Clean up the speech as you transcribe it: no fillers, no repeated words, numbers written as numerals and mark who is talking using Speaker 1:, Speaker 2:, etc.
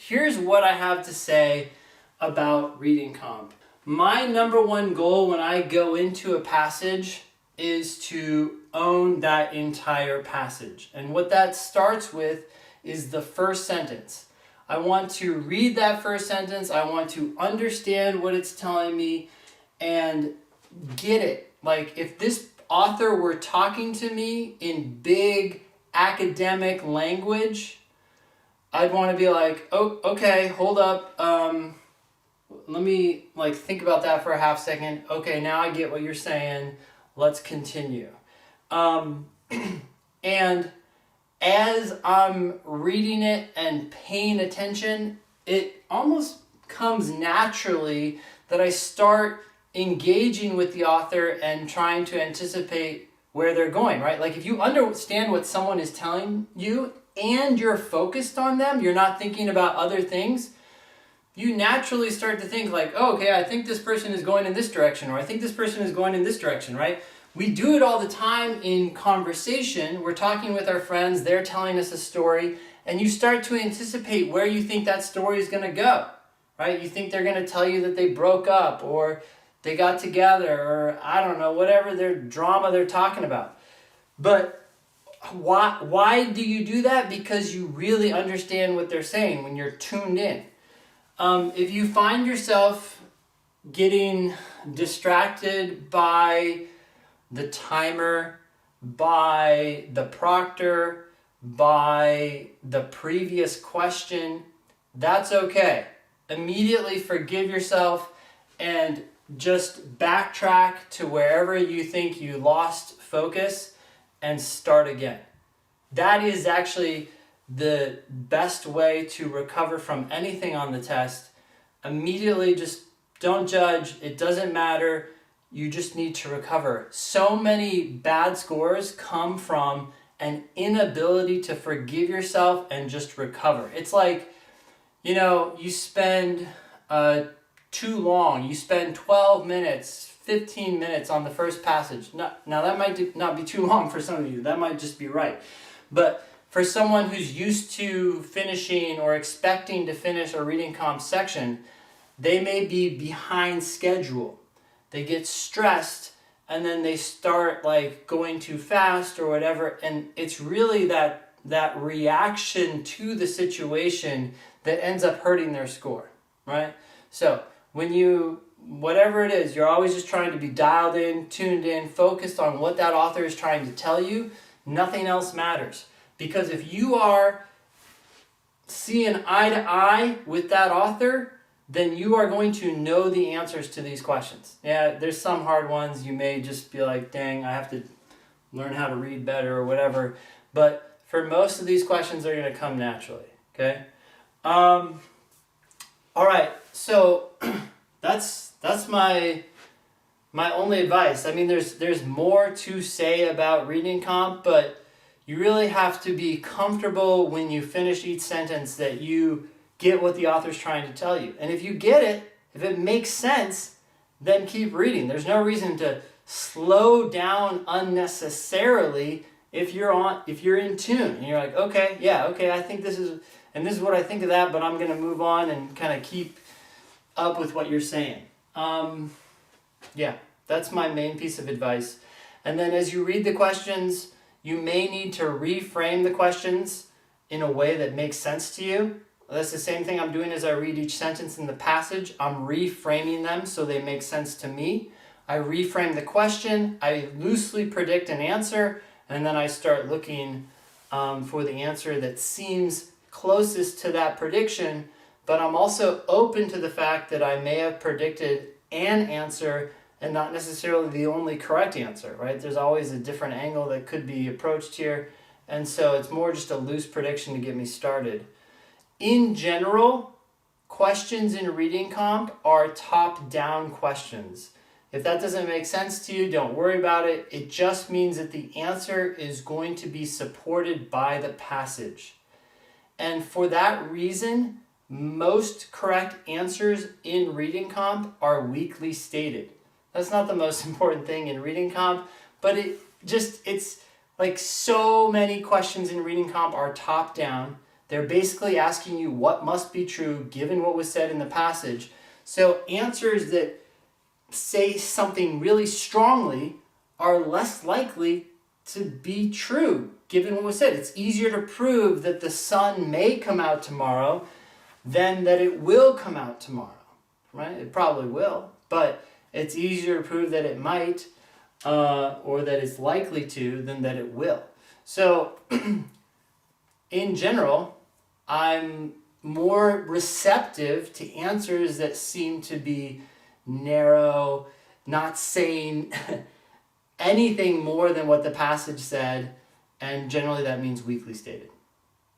Speaker 1: here's what I have to say about reading comp. My number one goal when I go into a passage is to own that entire passage. And what that starts with is the first sentence. I want to read that first sentence. I want to understand what it's telling me and get it. Like if this author were talking to me in big academic language, I'd want to be like, oh, okay, hold up. Let me think about that for a half second. Okay, now I get what you're saying. Let's continue. And as I'm reading it and paying attention, it almost comes naturally that I start engaging with the author and trying to anticipate where they're going, right? Like if you understand what someone is telling you and you're focused on them, you're not thinking about other things, you naturally start to think like, oh, okay, I think this person is going in this direction, or I think this person is going in this direction, right? We do it all the time in conversation. We're talking with our friends, they're telling us a story, and you start to anticipate where you think that story is going to go, right? You think they're going to tell you that they broke up, or they got together, or I don't know, whatever their drama they're talking about. But why do you do that? Because you really understand what they're saying when you're tuned in. If you find yourself getting distracted by the timer, by the proctor, by the previous question, that's okay. Immediately forgive yourself and just backtrack to wherever you think you lost focus and start again. That is actually the best way to recover from anything on the test. Immediately just don't judge. It doesn't matter. You just need to recover. So many bad scores come from an inability to forgive yourself and just recover. It's like, you spend too long. You spend 12 minutes, 15 minutes on the first passage. Now that might not be too long for some of you. That might just be right. But for someone who's used to finishing or expecting to finish a reading comp section, they may be behind schedule. They get stressed and then they start going too fast or whatever. And it's really that reaction to the situation that ends up hurting their score, right? So whatever it is, you're always just trying to be dialed in, tuned in, focused on what that author is trying to tell you. Nothing else matters. Because if you are seeing eye to eye with that author, then you are going to know the answers to these questions. Yeah, there's some hard ones. You may just be like, dang, I have to learn how to read better or whatever. But for most of these questions, they're going to come naturally, okay? All right, so that's my only advice. I mean, there's more to say about reading comp, but you really have to be comfortable when you finish each sentence that you get what the author's trying to tell you. And if you get it, if it makes sense, then keep reading. There's no reason to slow down unnecessarily if you're in tune. And you're like, okay, I think this is what I think of that, but I'm going to move on and kind of keep up with what you're saying. That's my main piece of advice. And then as you read the questions, you may need to reframe the questions in a way that makes sense to you. That's the same thing I'm doing as I read each sentence in the passage. I'm reframing them so they make sense to me. I reframe the question, I loosely predict an answer, and then I start looking for the answer that seems closest to that prediction, but I'm also open to the fact that I may have predicted an answer and not necessarily the only correct answer, right? There's always a different angle that could be approached here, and so it's more just a loose prediction to get me started. In general, questions in reading comp are top-down questions. If that doesn't make sense to you, don't worry about it. It just means that the answer is going to be supported by the passage. And for that reason, most correct answers in reading comp are weakly stated. That's not the most important thing in reading comp, but it's like so many questions in reading comp are top down They're basically asking you what must be true given what was said in the passage. So answers that say something really strongly are less likely to be true given what was said. It's easier to prove that the sun may come out tomorrow than that it will come out tomorrow, right? It probably will, but it's easier to prove that it might or that it's likely to than that it will. So in general, I'm more receptive to answers that seem to be narrow, not saying anything more than what the passage said, and generally that means weakly stated.